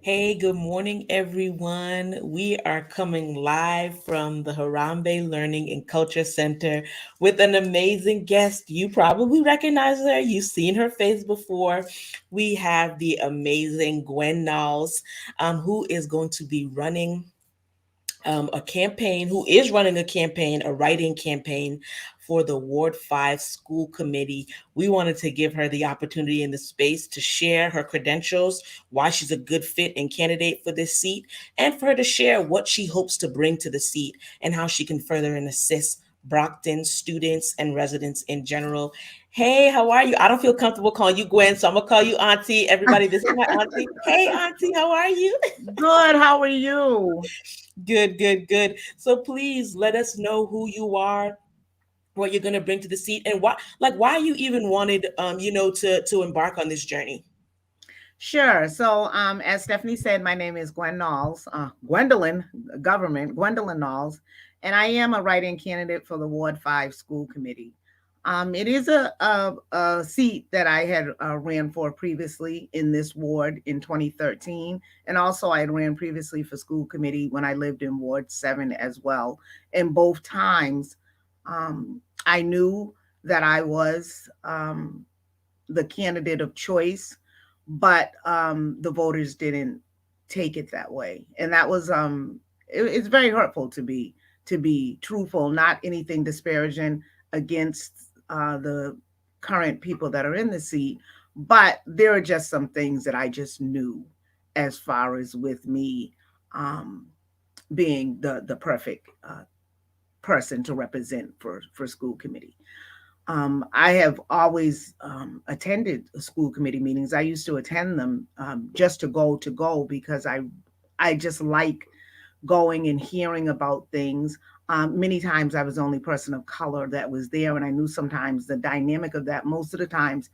Hey, good morning, everyone. We are coming live from the Harambe Learning and Culture Center with an amazing guest. You probably recognize her, you've seen her face before. We have the amazing Gwen Nauls, who is going to be running a campaign, who is running a campaign, a writing campaign for the Ward 5 School Committee. We wanted to give her the opportunity in the space to share her credentials, why she's a good fit and candidate for this seat, and for her to share what she hopes to bring to the seat and how she can further and assist Brockton students and residents in general. Hey, how are you? I don't feel comfortable calling you Gwen, so I'm gonna call you Auntie. Everybody, this is my Auntie. Hey, Auntie, how are you? Good. How are you? Good, good, good. So please let us know who you are, what you're going to bring to the seat, and why you even wanted, to embark on this journey. Sure. So, as Stephanie said, my name is Gwen Nauls, Gwendolyn Nauls, and I am a write-in candidate for the Ward 5 School Committee. It is a seat that I had ran for previously in this ward in 2013. And also I had ran previously for school committee when I lived in Ward 7 as well. And both times I knew that I was the candidate of choice, but the voters didn't take it that way, and that was it's very hurtful to be truthful, not anything disparaging against the current people that are in the seat, but there are just some things that I just knew as far as with me um, being the perfect person to represent for school committee. I have always attended school committee meetings. I used to attend them just to go because I just like going and hearing about things. Many times I was the only person of color that was there, and I knew sometimes the dynamic of that. Most of the times,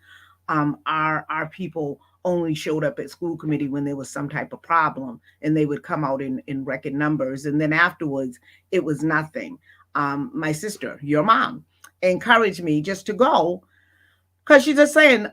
our people only showed up at school committee when there was some type of problem, and they would come out in record numbers, and then afterwards it was nothing. My sister, your mom, encouraged me just to go because she's just saying,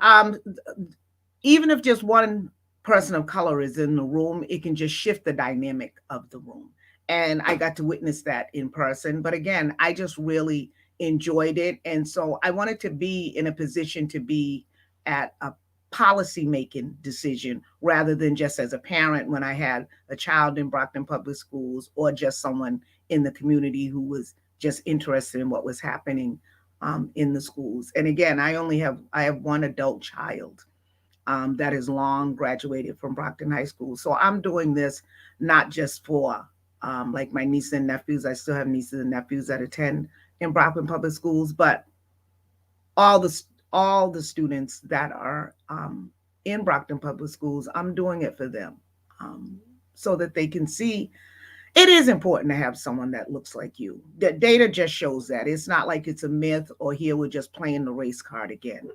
even if just one person of color is in the room, it can just shift the dynamic of the room. And I got to witness that in person. But again, I just really enjoyed it. And so I wanted to be in a position to be at a policy making decision rather than just as a parent when I had a child in Brockton Public Schools or just someone in the community who was just interested in what was happening in the schools. And again, I have one adult child that has long graduated from Brockton High School. So I'm doing this not just for like my nieces and nephews. I still have nieces and nephews that attend in Brockton Public Schools, but all the all the students that are in Brockton Public Schools, I'm doing it for them, so that they can see it is important to have someone that looks like you. The data just shows that. It's not like it's a myth or here we're just playing the race card again.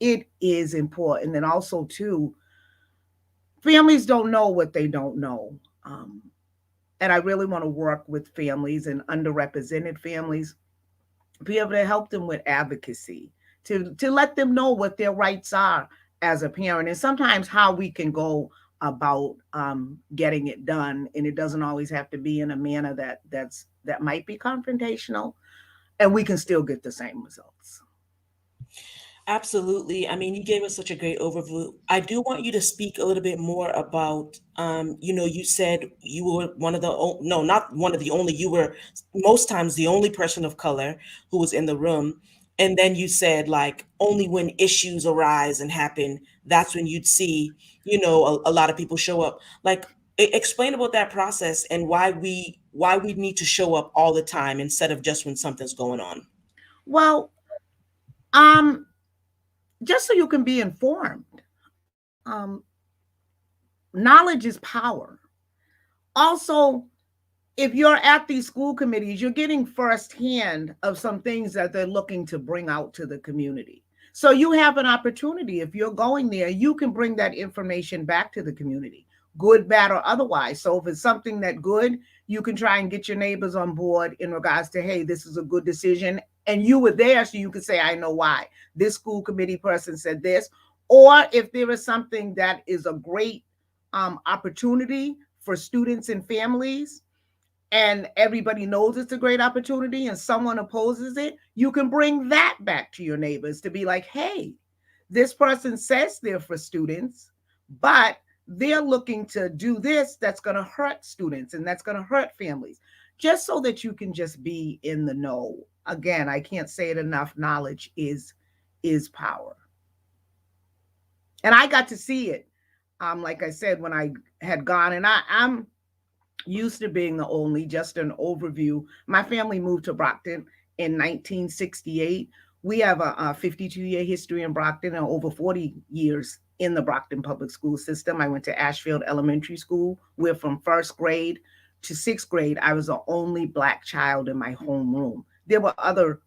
It is important. And also, too, families don't know what they don't know. Um, and I really want to work with families and underrepresented families, be able to help them with advocacy, to let them know what their rights are as a parent, and sometimes how we can go about getting it done. And it doesn't always have to be in a manner that might be confrontational, and we can still get the same results. Absolutely. I mean, you gave us such a great overview. I do want you to speak a little bit more about, you said you were one of the, no, not one of the only, you were most times the only person of color who was in the room. And then you said, like, only when issues arise and happen, that's when you'd see, a lot of people show up. Like, explain about that process and why we need to show up all the time instead of just when something's going on. Well, um, just so you can be informed, um, knowledge is power. Also, if you're at these school committees, you're getting firsthand of some things that they're looking to bring out to the community. So you have an opportunity. If you're going there, you can bring that information back to the community, good, bad, or otherwise. So if it's something that good, you can try and get your neighbors on board in regards to, hey, this is a good decision. And you were there, so you can say, I know why. This school committee person said this. Or if there is something that is a great opportunity for students and families, and everybody knows it's a great opportunity and someone opposes it, you can bring that back to your neighbors to be like, hey, this person says they're for students, but they're looking to do this that's going to hurt students and that's going to hurt families, just so that you can just be in the know. Again, I can't say it enough, knowledge is power. And I got to see it, like I said, when I had gone, and I'm used to being the only, just an overview. My family moved to Brockton in 1968. We have a 52-year history in Brockton and over 40 years in the Brockton public school system. I went to Ashfield Elementary School, where from first grade to sixth grade, I was the only Black child in my homeroom. There were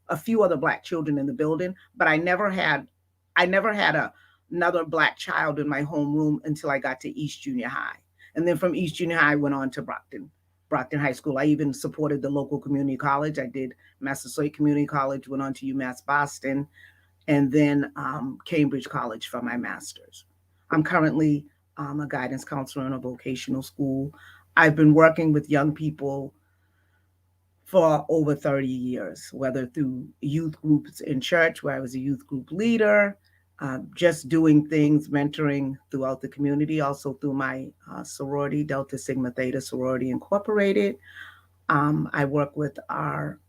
a few other Black children in the building, but I never had another Black child in my homeroom until I got to East Junior High. And then from East Junior High, I went on to Brockton High School. I even supported the local community college. I did Massasoit Community College, went on to UMass Boston, and then Cambridge College for my master's. I'm currently a guidance counselor in a vocational school. I've been working with young people for over 30 years, whether through youth groups in church, where I was a youth group leader, just doing things, mentoring throughout the community, also through my sorority, Delta Sigma Theta Sorority Incorporated. I work with our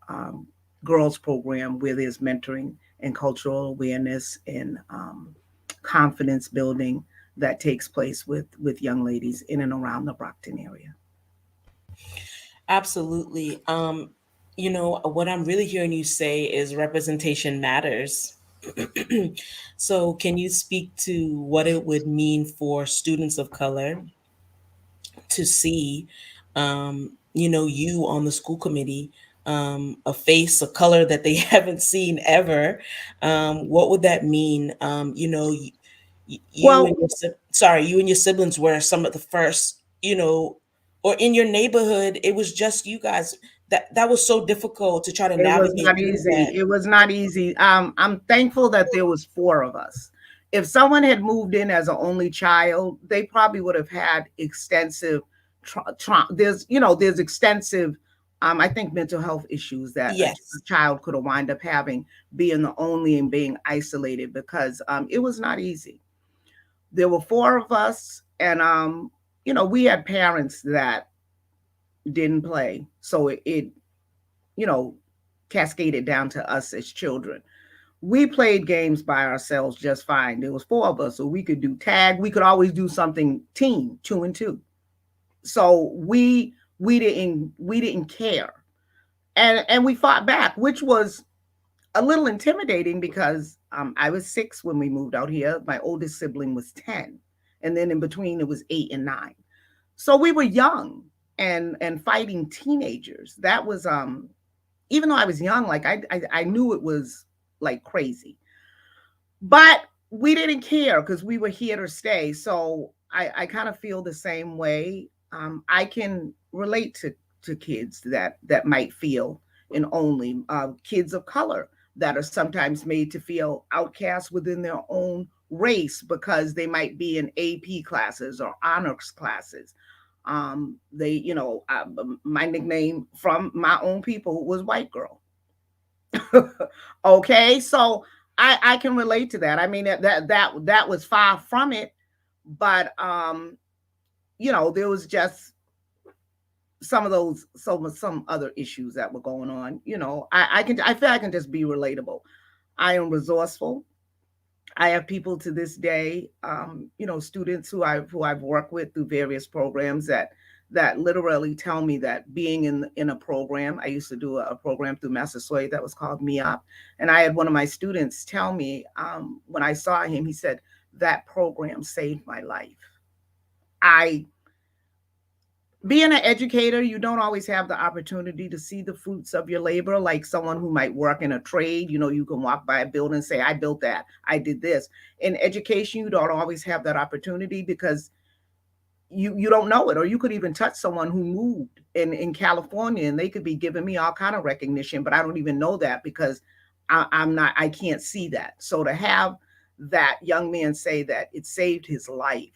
girls program, where there's mentoring and cultural awareness and confidence building that takes place with young ladies in and around the Brockton area. Absolutely. What I'm really hearing you say is representation matters. So, can you speak to what it would mean for students of color to see, you on the school committee, a face, a color that they haven't seen ever? What would that mean? You Well, and you and your siblings were some of the first, or in your neighborhood, it was just you guys. That was so difficult to try to it was navigate not through that. easy. It was not easy. I'm thankful that there was four of us. If someone had moved in as an only child, they probably would have had extensive there's extensive I think mental health issues that a Yes. child could have wind up having, being the only and being isolated, because it was not easy. There were four of us, and we had parents that didn't play, so it you know, cascaded down to us as children. We played games by ourselves just fine. There was four of us, so we could do tag. We could always do something team, 2 and 2. So we didn't care, and we fought back, which was a little intimidating because I was 6 when we moved out here. My oldest sibling was 10, and then in between it was 8 and 9. So we were young and fighting teenagers. That was even though I was young, like I knew it was like crazy, but we didn't care because we were here to stay. So I kind of feel the same way. I can relate to kids that might feel, and only kids of color that are sometimes made to feel outcasts within their own race because they might be in AP classes or honors classes. My nickname from my own people was white girl. Okay, so I can relate to that. I mean, that was far from it, but there was just some other issues that were going on. I feel I can just be relatable. I am resourceful. I have people to this day, students who I've worked with through various programs that literally tell me that being in a program. I used to do a program through Massasoit that was called Me Up, and I had one of my students tell me, when I saw him, he said that program saved my life. I Being an educator, you don't always have the opportunity to see the fruits of your labor, like someone who might work in a trade. You can walk by a building and say, I built that, I did this. In education, you don't always have that opportunity because you don't know it, or you could even touch someone who moved in California and they could be giving me all kind of recognition, but I don't even know that because I can't see that. So to have that young man say that it saved his life,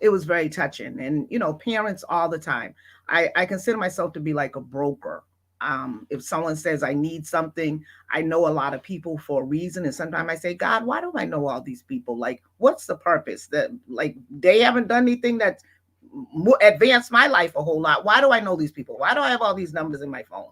it was very touching. And parents all the time, I consider myself to be like a broker. If someone says I need something, I know a lot of people for a reason, and sometimes I say, God, why do I know all these people? Like, what's the purpose? That, like, they haven't done anything that advanced my life a whole lot. Why do I know these people? Why do I have all these numbers in my phone?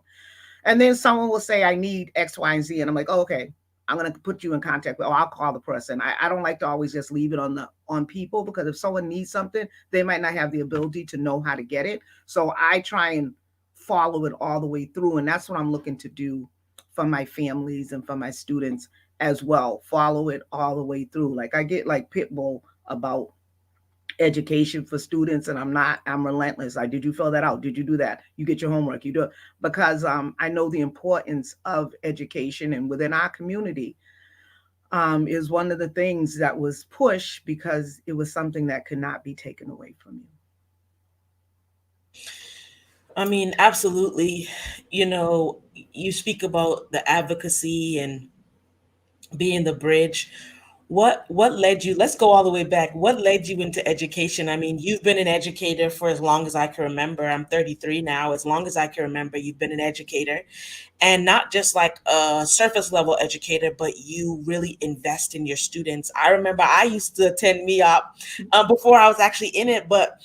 And then someone will say, I need X, Y, and Z. And I'm like, oh, okay, I'm going to put you in contact with, or I'll call the person. I don't like to always just leave it on people, because if someone needs something, they might not have the ability to know how to get it. So I try and follow it all the way through. And that's what I'm looking to do for my families and for my students as well. Follow it all the way through. Like, I get like Pitbull about education for students, and I'm relentless. Like, did you fill that out? Did you do that? You get your homework, you do it. Because I know the importance of education, and within our community, is one of the things that was pushed because it was something that could not be taken away from you. I mean, absolutely. You know, you speak about the advocacy and being the bridge. What led you? Let's go all the way back. What led you into education? I mean, you've been an educator for as long as I can remember. I'm 33 now. As long as I can remember, you've been an educator, and not just like a surface level educator, but you really invest in your students. I remember I used to attend MEOP before I was actually in it, but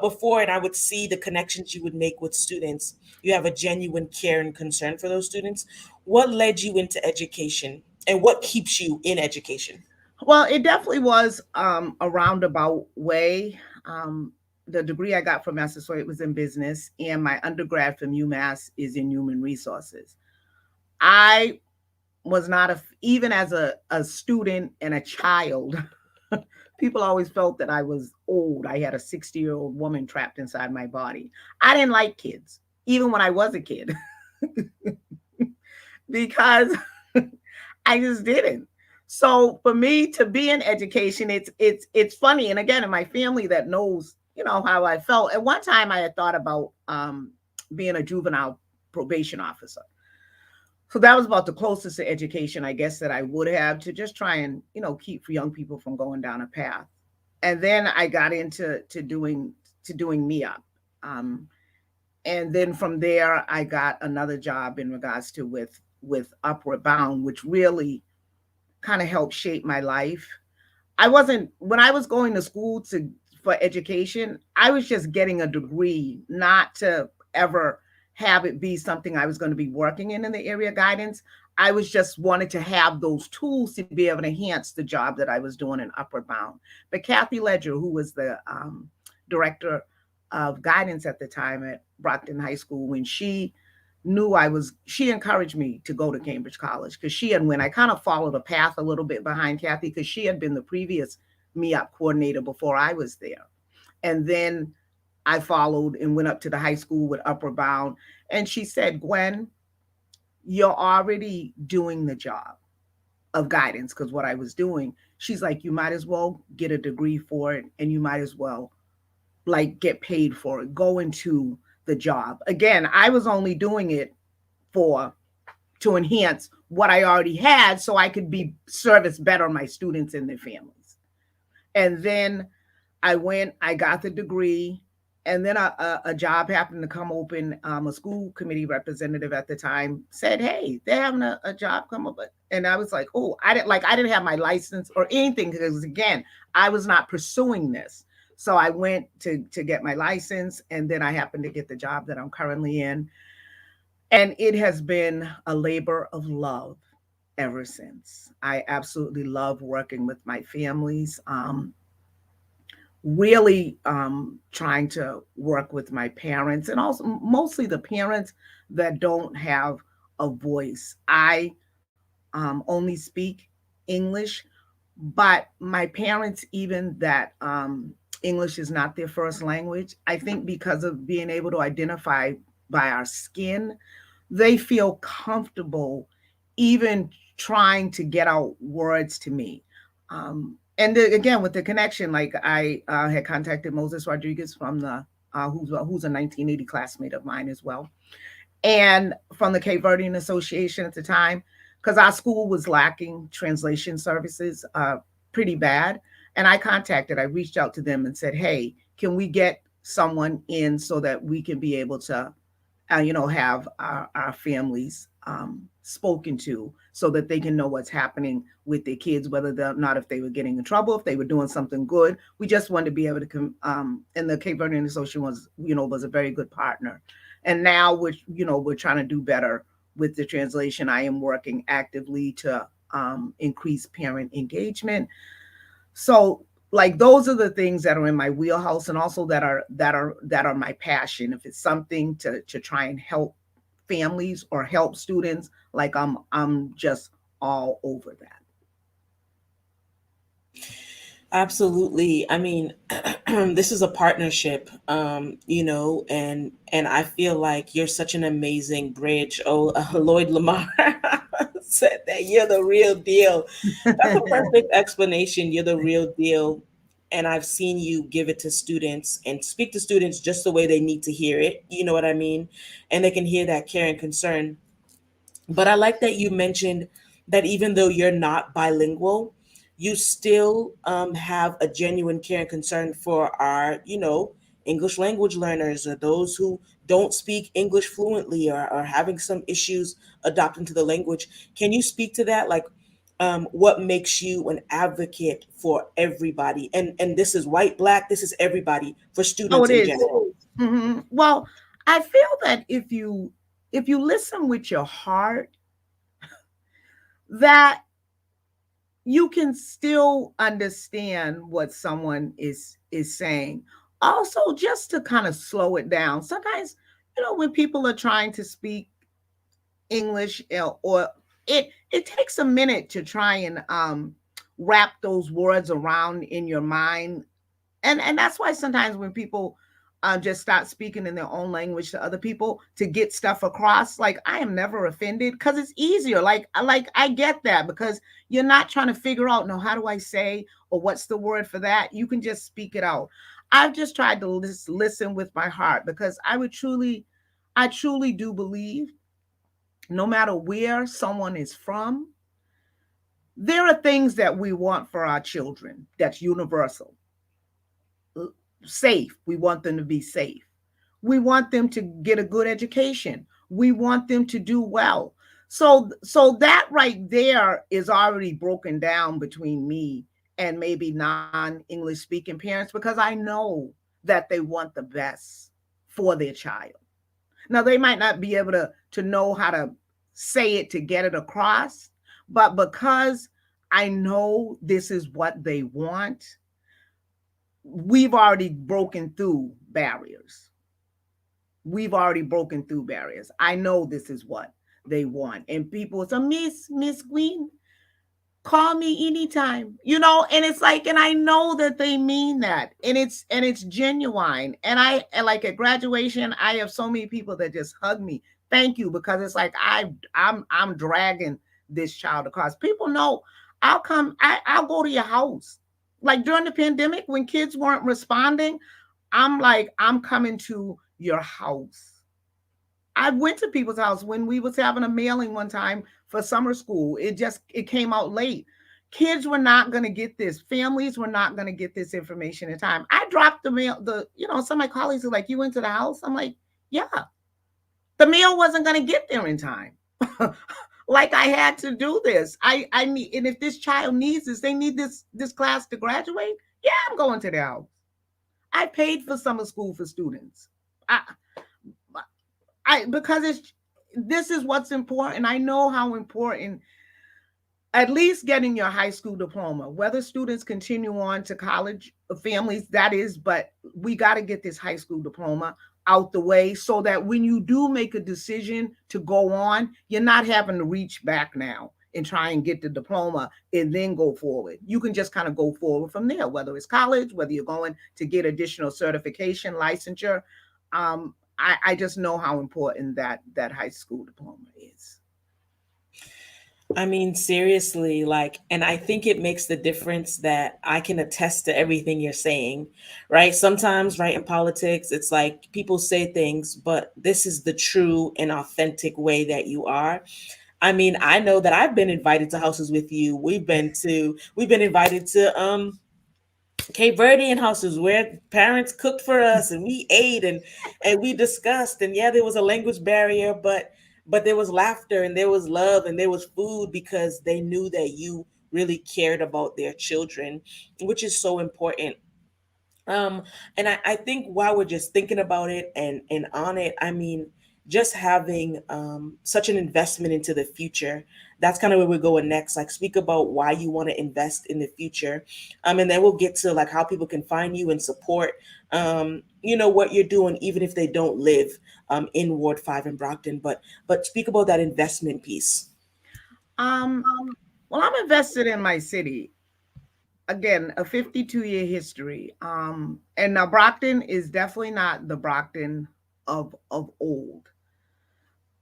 before, and I would see the connections you would make with students. You have a genuine care and concern for those students. What led you into education, and what keeps you in education? Well, it definitely was a roundabout way. The degree I got from Massasoit was in business, and my undergrad from UMass is in human resources. I was not even as a student and a child, people always felt that I was old. I had a 60-year-old woman trapped inside my body. I didn't like kids, even when I was a kid, because I just didn't. So for me to be in education, it's funny. And again, in my family that knows, how I felt. At one time, I had thought about being a juvenile probation officer. So that was about the closest to education, I guess, that I would have, to just try and keep young people from going down a path. And then I got into doing MEOP. Um, and then from there, I got another job in regards to with Upward Bound, which really kind of helped shape my life. I wasn't when I was going to school to for education, I was just getting a degree, not to ever have it be something I was going to be working in the area of guidance. I was just wanted to have those tools to be able to enhance the job that I was doing in Upward Bound. But Kathy Ledger, who was the director of guidance at the time at Brockton High School, when she encouraged me to go to Cambridge College, because when I kind of followed a path a little bit behind Kathy, because she had been the previous MEOP coordinator before I was there. And then I followed and went up to the high school with Upward Bound. And she said, Gwen, you're already doing the job of guidance, because what I was doing, she's like, you might as well get a degree for it, and you might as well like get paid for it, go into the job. Again, I was only doing it for to enhance what I already had, so I could be service better my students and their families. And then I got the degree, and then a job happened to come open. A school committee representative at the time said, "Hey, they're having a job come up," and I was like, "Oh, I didn't have my license or anything, because again, I was not pursuing this." So I went to get my license, and then I happened to get the job that I'm currently in, and it has been a labor of love ever since. I absolutely love working with my families. Really trying to work with my parents, and also mostly the parents that don't have a voice. I only speak English, but my parents, even that English is not their first language, I think because of being able to identify by our skin, they feel comfortable even trying to get out words to me. Again, with the connection, like I had contacted Moses Rodriguez from the who's a 1980 classmate of mine as well, and from the Cape Verdean Association at the time, because our school was lacking translation services pretty bad. And I reached out to them and said, hey, can we get someone in so that we can be able to, have our families spoken to so that they can know what's happening with their kids, whether they're not, if they were getting in trouble, if they were doing something good. We just wanted to be able to and the Cape Verdean Association was, was a very good partner. And now we're trying to do better with the translation. I am working actively to increase parent engagement. So like those are the things that are in my wheelhouse, and also that are my passion. If it's something to try and help families or help students, like I'm just all over that. Absolutely. I mean, this is a partnership, and I feel like you're such an amazing bridge. Oh, Lloyd Lamar said that you're the real deal. That's a perfect explanation. You're the real deal. And I've seen you give it to students and speak to students just the way they need to hear it. You know what I mean? And they can hear that care and concern. But I like that you mentioned that even though you're not bilingual, you still have a genuine care and concern for our, English language learners or those who don't speak English fluently or are having some issues adopting to the language. Can you speak to that? Like, what makes you an advocate for everybody? And this is white, black, this is everybody for Oh, students it in is. general. Well, I feel that if you listen with your heart, that you can still understand what someone is saying. Also, just to kind of slow it down, sometimes, when people are trying to speak English, or it takes a minute to try and wrap those words around in your mind. And that's why sometimes when people just start speaking in their own language to other people to get stuff across, like I am never offended because it's easier. Like I get that, because you're not trying to figure out, no, how do I say, or what's the word for that? You can just speak it out. I've just tried to listen with my heart, because I truly do believe, no matter where someone is from, there are things that we want for our children that's universal. Safe. We want them to be safe. We want them to get a good education. We want them to do well. So that right there is already broken down between me and maybe non-English speaking parents, because I know that they want the best for their child. Now they might not be able to know how to say it to get it across, but because I know this is what they want, we've already broken through barriers. We've already broken through barriers. I know this is what they want. And people say, Miss Queen, call me anytime. And it's like, and I know that they mean that. And it's genuine. And like at graduation, I have so many people that just hug me. Thank you, because it's like I'm dragging this child across. People know I'll go to your house. Like during the pandemic when kids weren't responding, I'm like, I'm coming to your house. I went to people's house when we was having a mailing one time for summer school. It came out late. Kids were not going to get this. Families were not going to get this information in time. I dropped the mail. Some of my colleagues are like, "You went to the house?" I'm like, "Yeah." The mail wasn't going to get there in time. Like I had to do this. I need, and if this child needs this, they need this class to graduate. Yeah, I'm going to their house. I paid for summer school for students. I because this is what's important. I know how important at least getting your high school diploma, whether students continue on to college, families, that is, but we got to get this high school diploma out the way so that when you do make a decision to go on, you're not having to reach back now and try and get the diploma and then go forward. You can just kind of go forward from there, whether it's college, whether you're going to get additional certification, licensure. I just know how important that high school diploma is. I mean, seriously, like, and I think it makes the difference that I can attest to everything you're saying, right? Sometimes, right, in politics, it's like people say things, but this is the true and authentic way that you are. I mean, I know that I've been invited to houses with you. We've been invited to Cape Verdean houses where parents cooked for us and we ate and we discussed, and yeah, there was a language barrier, but there was laughter and there was love and there was food because they knew that you really cared about their children, which is so important. um and I think while we're just thinking about it and on it, I mean, just having such an investment into the future, that's kind of where we're going next. Like, speak about why you want to invest in the future, and then we'll get to like how people can find you and support what you're doing, even if they don't live in Ward 5 in Brockton. But speak about that investment piece. Um, well, I'm invested in my city. Again, a 52-year history. And now Brockton is definitely not the Brockton of old,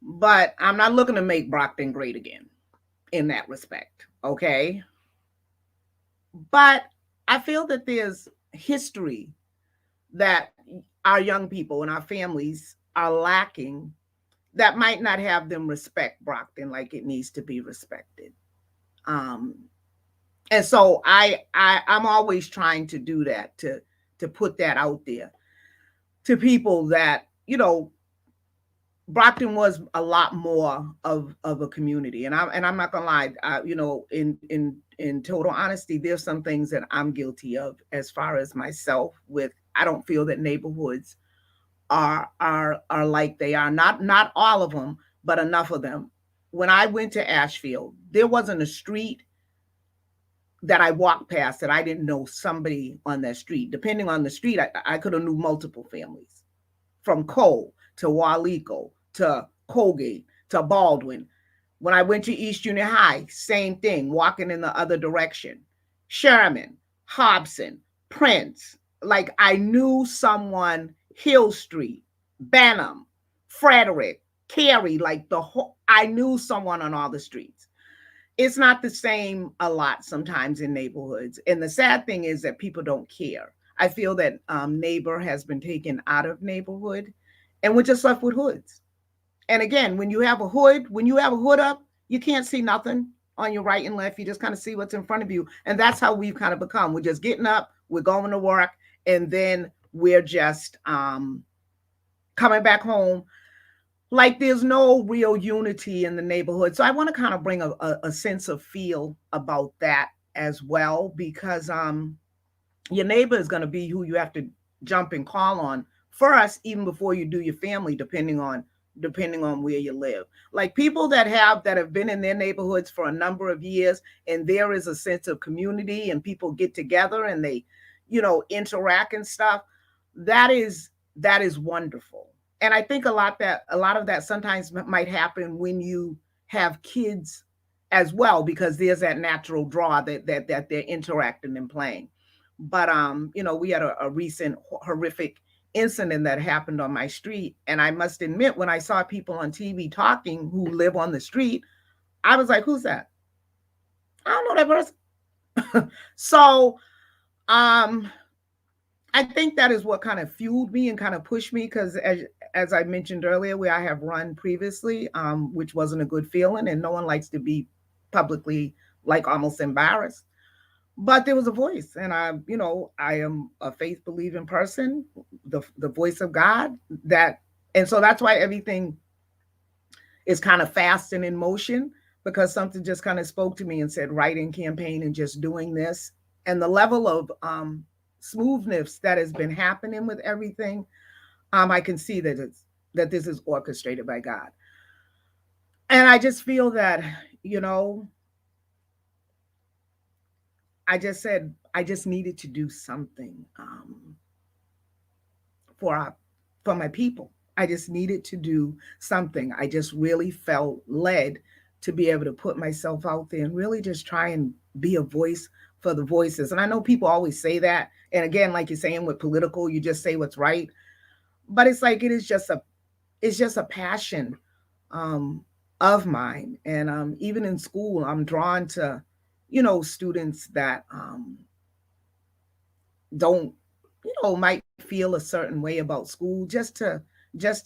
but I'm not looking to make Brockton great again in that respect. Okay, but I feel that there's history that our young people and our families are lacking that might not have them respect Brockton like it needs to be respected. Um, and so I'm always trying to do that, to put that out there to people that Brockton was a lot more of a community, and I'm not gonna lie, in total honesty, there's some things that I'm guilty of as far as myself. With I don't feel that neighborhoods are like they are. Not all of them, but enough of them. When I went to Ashfield, there wasn't a street that I walked past that I didn't know somebody on that street. Depending on the street, I could have knew multiple families, from Cole to Walico to Colgate to Baldwin. When I went to East Junior High, same thing, walking in the other direction. Sherman, Hobson, Prince. Like I knew someone, Hill Street, Benham, Frederick, Cary, like the whole, I knew someone on all the streets. It's not the same a lot sometimes in neighborhoods. And the sad thing is that people don't care. I feel that neighbor has been taken out of neighborhood, and we're just left with hoods. And again, when you have a hood up, you can't see nothing on your right and left. You just kind of see what's in front of you. And that's how we've kind of become. We're just getting up, we're going to work, and then we're just coming back home. Like there's no real unity in the neighborhood. So I want to kind of bring a sense of feel about that as well, because your neighbor is going to be who you have to jump and call on first, even before you do your family, depending on where you live. Like people that have been in their neighborhoods for a number of years, and there is a sense of community and people get together and they interact and stuff. That is wonderful. And I think a lot of that sometimes might happen when you have kids as well, because there's that natural draw that they're interacting and playing. But we had a recent horrific incident that happened on my street, and I must admit, when I saw people on TV talking who live on the street, I was like, "Who's that? I don't know that person." So, um, I think that is what kind of fueled me and kind of pushed me, because as I mentioned earlier, where I have run previously, which wasn't a good feeling, and no one likes to be publicly like almost embarrassed. But there was a voice, and I am a faith believing person, the voice of God, that and so that's why everything is kind of fast and in motion, because something just kind of spoke to me and said writing campaign and just doing this, and the level of smoothness that has been happening with everything. I can see that this is orchestrated by God, and I just feel that you know I just said I just needed to do something for our for my people. I just needed to do something. I just really felt led to be able to put myself out there and really just try and be a voice for the voices. And I know people always say that. And again, like you're saying with political, you just say what's right. But it's like it's just a passion um, of mine. And even in school, I'm drawn to students that don't might feel a certain way about school, just to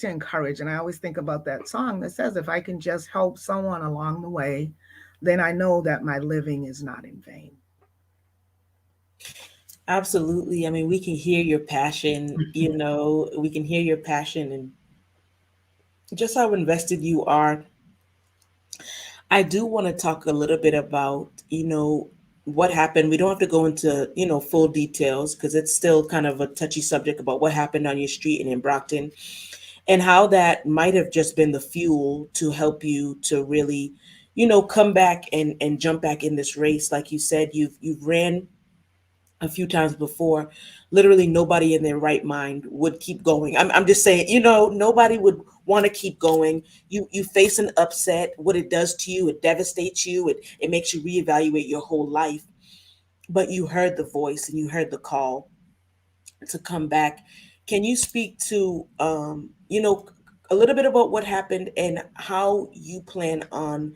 encourage. And I always think about that song that says, if I can just help someone along the way, then I know that my living is not in vain. Absolutely. I mean, we can hear your passion, we can hear your passion and just how invested you are. I do want to talk a little bit about, what happened. We don't have to go into, full details because it's still kind of a touchy subject about what happened on your street and in Brockton and how that might have just been the fuel to help you to really, come back and jump back in this race. Like you said, you've ran a few times before. Literally nobody in their right mind would keep going. I'm just saying, nobody would want to keep going. You face an upset. What it does to you, it devastates you. It makes you reevaluate your whole life. But you heard the voice and you heard the call to come back. Can you speak to, a little bit about what happened and how you plan on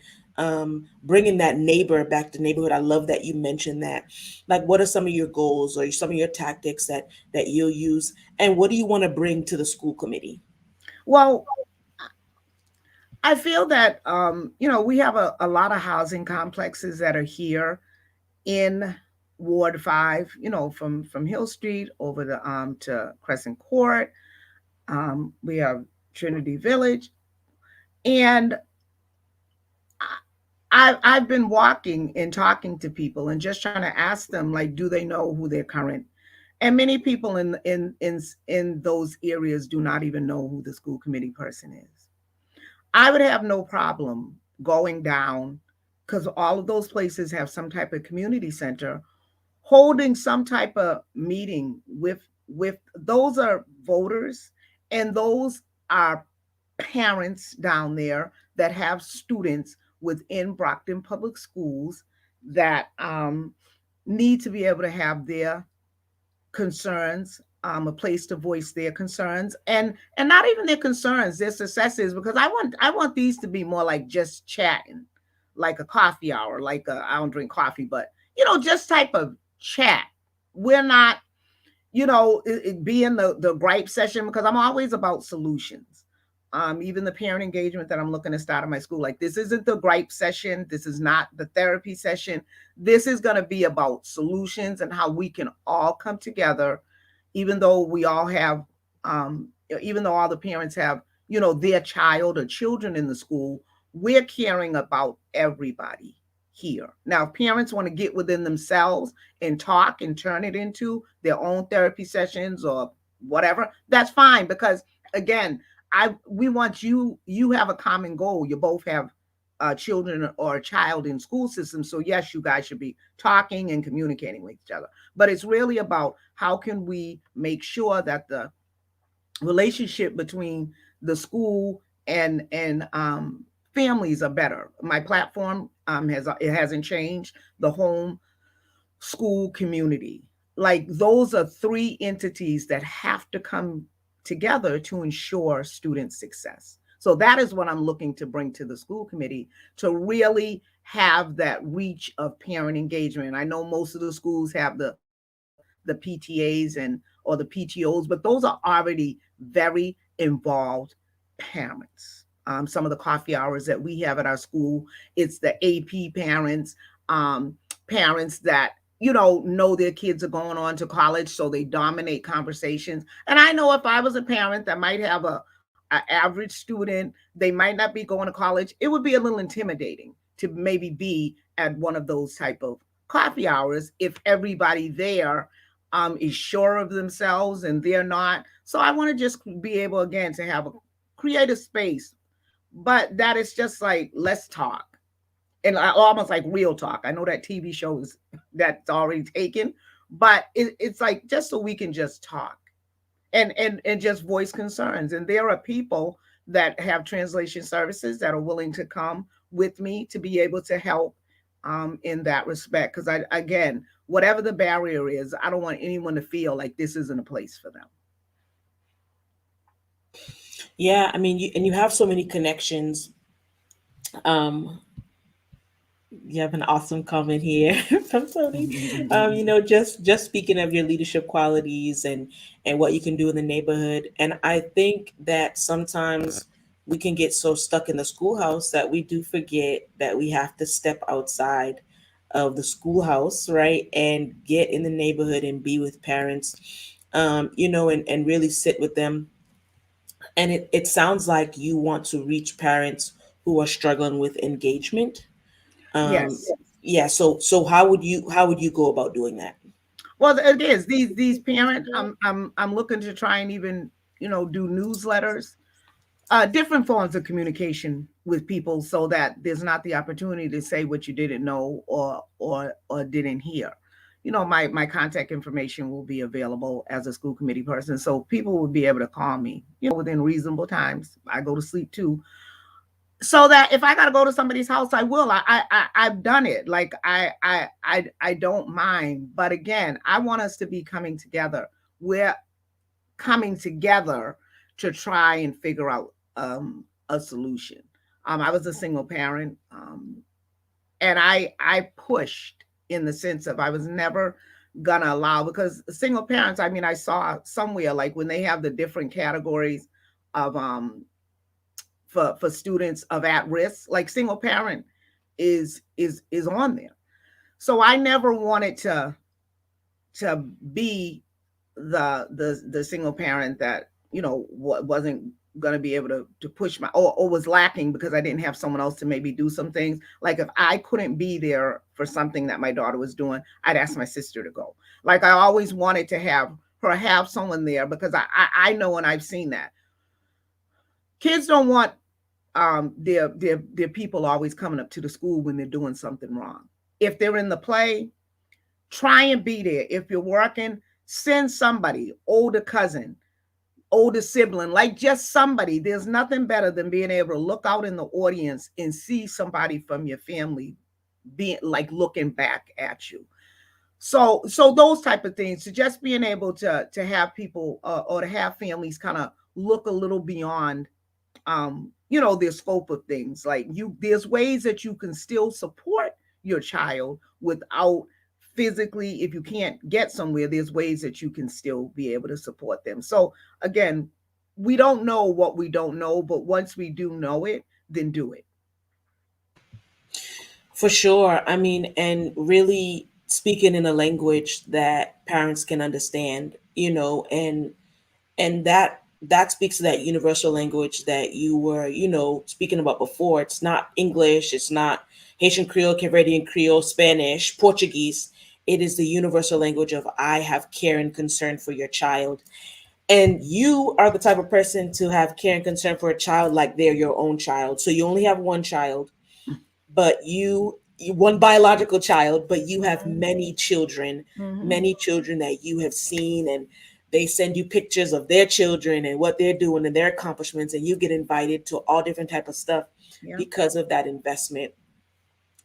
bringing that neighbor back to neighborhood? I love that you mentioned that. Like, what are some of your goals or some of your tactics that you'll use, and what do you want to bring to the school committee? Well, I feel that we have a lot of housing complexes that are here in Ward 5, from Hill Street over to Crescent Court. We have Trinity Village. And I've been walking and talking to people and just trying to ask them, like, do they know who their current, and many people in those areas do not even know who the school committee person is. I would have no problem going down, because all of those places have some type of community center, holding some type of meeting with those are voters, and those are parents down there that have students within Brockton Public Schools that need to be able to have their concerns, a place to voice their concerns, and not even their concerns, their successes, because I want these to be more like just chatting, like a coffee hour, like I don't drink coffee, but just type of chat. We're not, it being the gripe session, because I'm always about solutions. Even the parent engagement that I'm looking to start in my school, like, this isn't the gripe session, this is not the therapy session. This is going to be about solutions and how we can all come together, even though we all have, even though all the parents have, their child or children in the school. We're caring about everybody here. Now, if parents want to get within themselves and talk and turn it into their own therapy sessions or whatever, that's fine, because again, I we want you have a common goal. You both have children or a child in school systems, so yes, you guys should be talking and communicating with each other. But it's really about how can we make sure that the relationship between the school and families are better. My platform it hasn't changed. The home school community. Like, those are three entities that have to come together to ensure student success. So that is what I'm looking to bring to the school committee, to really have that reach of parent engagement. I know most of the schools have the PTAs and or the PTOs, but those are already very involved parents. Some of the coffee hours that we have at our school, it's the AP parents, parents that know their kids are going on to college, so they dominate conversations. And I know if I was a parent that might have a average student, they might not be going to college, it would be a little intimidating to maybe be at one of those type of coffee hours if everybody there is sure of themselves and they're not. So I want to just be able again to have a creative space, but that is just like, let's talk, and almost like real talk. I know that TV shows that's already taken, but it's like just so we can just talk and just voice concerns. And there are people that have translation services that are willing to come with me to be able to help in that respect. Because I again, whatever the barrier is, I don't want anyone to feel like this isn't a place for them. Yeah, I mean, you have so many connections. Um, you have an awesome comment here from Tony. Just speaking of your leadership qualities and what you can do in the neighborhood, and I think that sometimes we can get so stuck in the schoolhouse that we do forget that we have to step outside of the schoolhouse, right? And get in the neighborhood and be with parents, and really sit with them. And it sounds like you want to reach parents who are struggling with engagement. Um, Yes. yeah. So how would you go about doing that? Well, it is these parents. I'm looking to try and even do newsletters, different forms of communication with people, so that there's not the opportunity to say what you didn't know or didn't hear. My contact information will be available as a school committee person, so people will be able to call me, within reasonable times. I go to sleep too, so that if I got to go to somebody's house, I will. I've done it. Like I don't mind. But again, I want us to be coming together. We're coming together to try and figure out a solution. I was a single parent, and I pushed in the sense of I was never gonna allow, because single parents. I mean, I saw somewhere like when they have the different categories of for students of at risk, like single parent is on there. So I never wanted to be the single parent that wasn't going to be able to push my, or was lacking because I didn't have someone else to maybe do some things. Like if I couldn't be there for something that my daughter was doing, I'd ask my sister to go. Like I always wanted to have someone there, because I know, and I've seen that kids don't want their people always coming up to the school when they're doing something wrong. If they're in the play, try and be there. If you're working, send somebody, older cousin, older sibling, like just somebody. There's nothing better than being able to look out in the audience and see somebody from your family being like looking back at you. So those type of things. So just being able to have people, or to have families kind of look a little beyond their scope of things. Like there's ways that you can still support your child without physically, if you can't get somewhere, there's ways that you can still be able to support them. So again, we don't know what we don't know, but once we do know it, then do it. For sure. I mean, and really speaking in a language that parents can understand, and that speaks to that universal language that you were, speaking about before. It's not English, it's not Haitian Creole, Canadian Creole, Spanish, Portuguese. It is the universal language of I have care and concern for your child. And you are the type of person to have care and concern for a child like they're your own child. So you only have one child, but you one biological child, but you have Mm-hmm. many children that you have seen, and they send you pictures of their children and what they're doing and their accomplishments, and you get invited to all different type of stuff Yeah. because of that investment,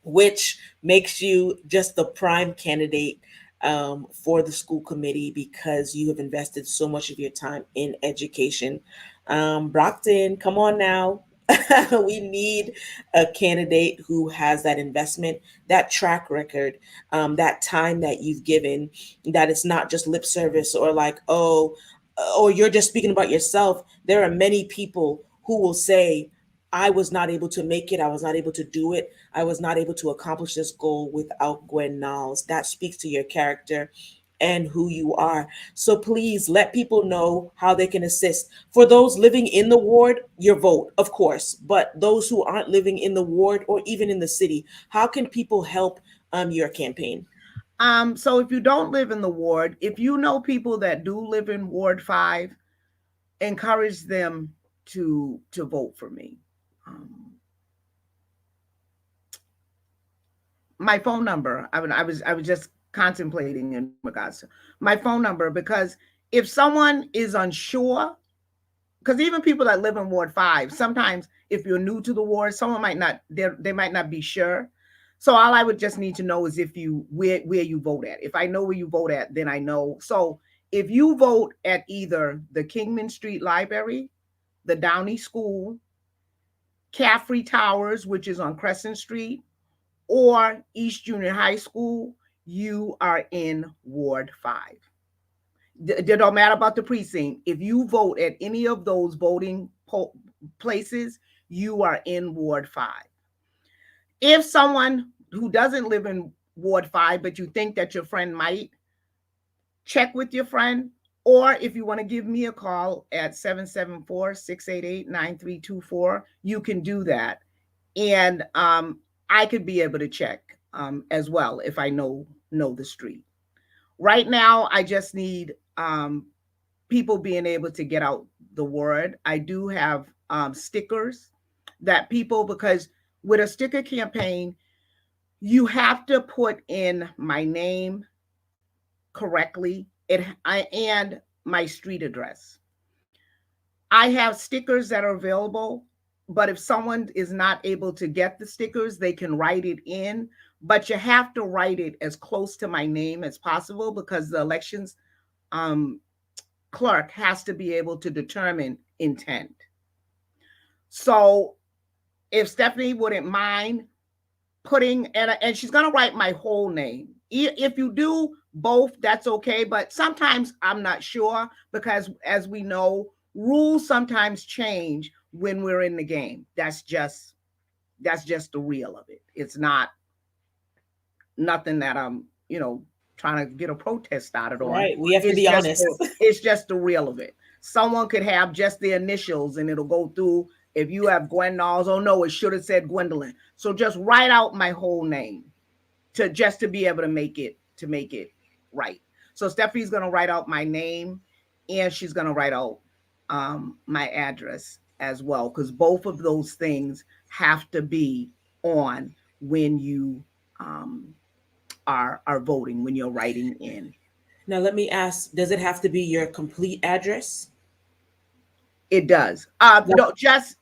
which makes you just the prime candidate for the school committee because you have invested so much of your time in education. Brockton, come on now. We need a candidate who has that investment, that track record, that time that you've given, that it's not just lip service or like, oh, or you're just speaking about yourself. There are many people who will say, I was not able to make it. I was not able to do it. I was not able to accomplish this goal without Gwen Nauls. That speaks to your character and who you are. So please let people know how they can assist. For those living in the ward, your vote, of course. But those who aren't living in the ward or even in the city, how can people help your campaign? So if you don't live in the ward, if you know people that do live in Ward 5, encourage them to vote for me. Um, my phone number. I was just contemplating in regards to my phone number, because if someone is unsure, because even people that live in Ward 5, sometimes if you're new to the ward, someone might not they might not be sure. So all I would just need to know is if you where you vote at. If I know where you vote at, then I know. So if you vote at either the Kingman Street Library, the Downey School, Caffrey Towers, which is on Crescent Street, or East Junior High School, you are in Ward 5. It don't matter about the precinct. If you vote at any of those voting places, you are in Ward 5. If someone who doesn't live in Ward 5, but you think that your friend might, check with your friend. Or if you want to give me a call at 774-688-9324, you can do that. And I could be able to check as well if I know the street. Right now, I just need people being able to get out the word. I do have stickers that people, because with a sticker campaign, you have to put in my name correctly, and my street address. I have stickers that are available, but if someone is not able to get the stickers, they can write it in. But you have to write it as close to my name as possible, because the elections um, clerk has to be able to determine intent. So if Stephanie wouldn't mind putting, and she's gonna write my whole name. If you do both, that's okay. But sometimes I'm not sure, because as we know, rules sometimes change when we're in the game. That's just the real of it. It's not nothing that I'm, trying to get a protest started on. Right. We have to It's be just honest. the, it's just the real of it. Someone could have just the initials and it'll go through. If you have Gwen Nauls, oh no, it should have said Gwendolyn. So just write out my whole name to be able to make it right. So Stephanie's gonna write out my name, and she's gonna write out my address as well, because both of those things have to be on when you um, are voting, when you're writing in. Now, let me ask, does it have to be your complete address? It does. Like, No, just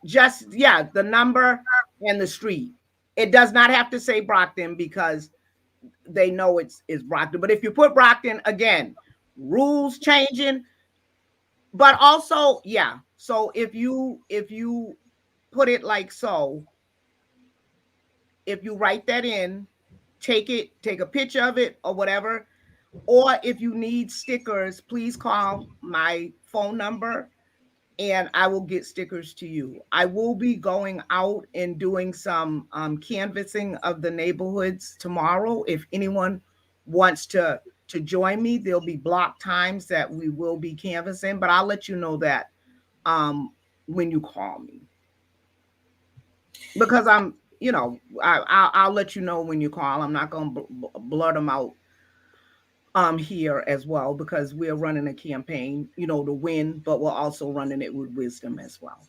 yeah, the number and the street. It does not have to say Brockton, because they know it's Brockton. But if you put Brockton again, rules changing. But also, yeah. So if you put it like so, if you write that in, take a picture of it or whatever. Or if you need stickers, please call my phone number and I will get stickers to you. I will be going out and doing some canvassing of the neighborhoods tomorrow. If anyone wants to join me, there'll be block times that we will be canvassing, but I'll let you know that um, when you call me, because I'll let you know when you call. I'm not going to blurt them out here as well, because we're running a campaign, to win, but we're also running it with wisdom as well.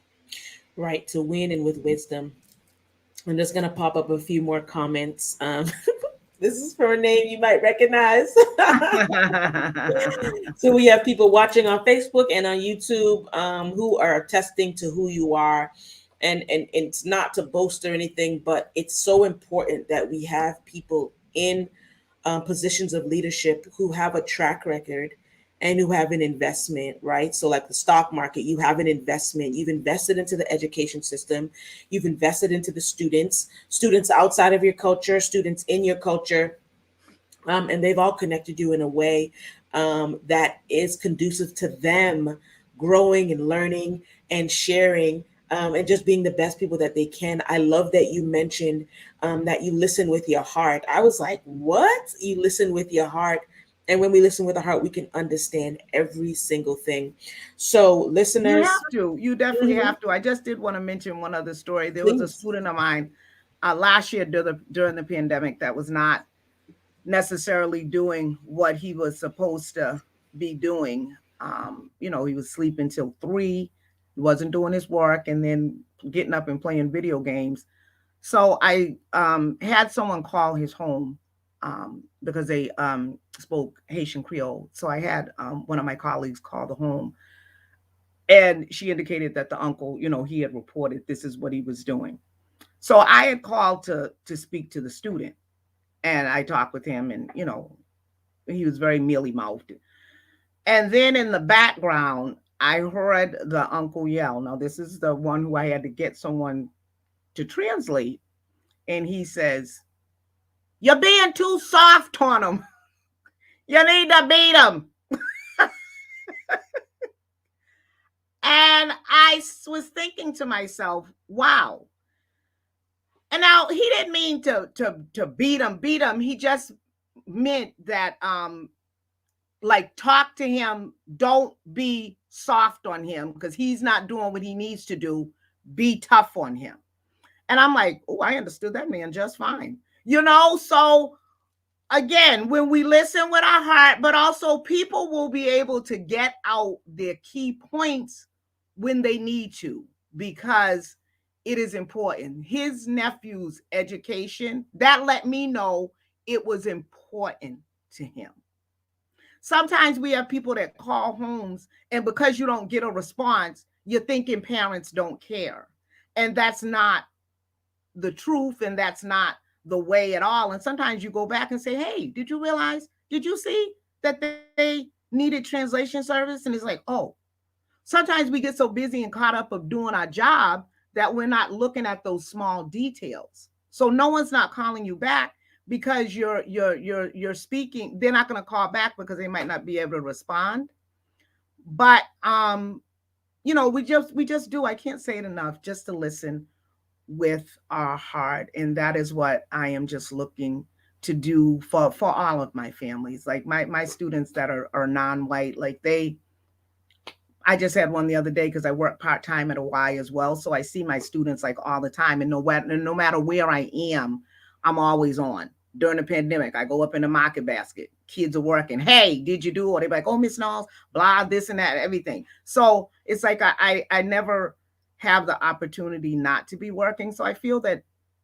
right, to win and with wisdom. I'm just gonna pop up a few more comments. This is for a name you might recognize. So we have people watching on Facebook and on YouTube who are attesting to who you are. And it's not to boast or anything, but it's so important that we have people in positions of leadership who have a track record and who have an investment, right? So, like the stock market, you have an investment. You've invested into the education system, you've invested into the students outside of your culture, students in your culture, and they've all connected you in a way that is conducive to them growing and learning and sharing, and just being the best people that they can. I love that you mentioned that you listen with your heart. I was like, what? You listen with your heart. And when we listen with our heart, we can understand every single thing. So, You listeners, have to. You definitely mhm, have to. I just did want to mention one other story. There was a please. student of mine last year during the pandemic that was not necessarily doing what he was supposed to be doing. He was sleeping till 3. He wasn't doing his work, and then getting up and playing video games. So I had someone call his home because they spoke Haitian Creole. So I had one of my colleagues call the home, and she indicated that the uncle, he had reported this is what he was doing. So I had called to speak to the student, and I talked with him, and he was very mealy mouthed. And then in the background, I heard the uncle yell. Now this is the one who I had to get someone to translate, and he says, "You're being too soft on him. You need to beat him." And I was thinking to myself, wow, And now he didn't mean to beat him. He just meant that like talk to him, don't be soft on him because he's not doing what he needs to do. Be tough on him. And I'm like, oh, I understood that man just fine. So again, when we listen with our heart, but also people will be able to get out their key points when they need to, because it is important. His nephew's education, that let me know it was important to him. Sometimes we have people that call homes, and because you don't get a response, you're thinking parents don't care. And that's not the truth, and that's not the way at all. And sometimes you go back and say, hey, did you realize, did you see that they needed translation service? And it's like, oh, sometimes we get so busy and caught up of doing our job that we're not looking at those small details. So no one's not calling you back because you're speaking. They're not going to call back because they might not be able to respond. But we just do, I can't say it enough, just to listen with our heart. And that is what I am just looking to do for all of my families, like my students that are non-white. Like I just had one the other day because I work part-time at a Y as well, so I see my students like all the time. And no matter where I am, I'm always on. During the pandemic, I go up in the market basket, kids are working, hey, did you do? Or they're like, oh, Miss Nauls, blah, this and that, everything. So it's like I never have the opportunity not to be working. So I feel that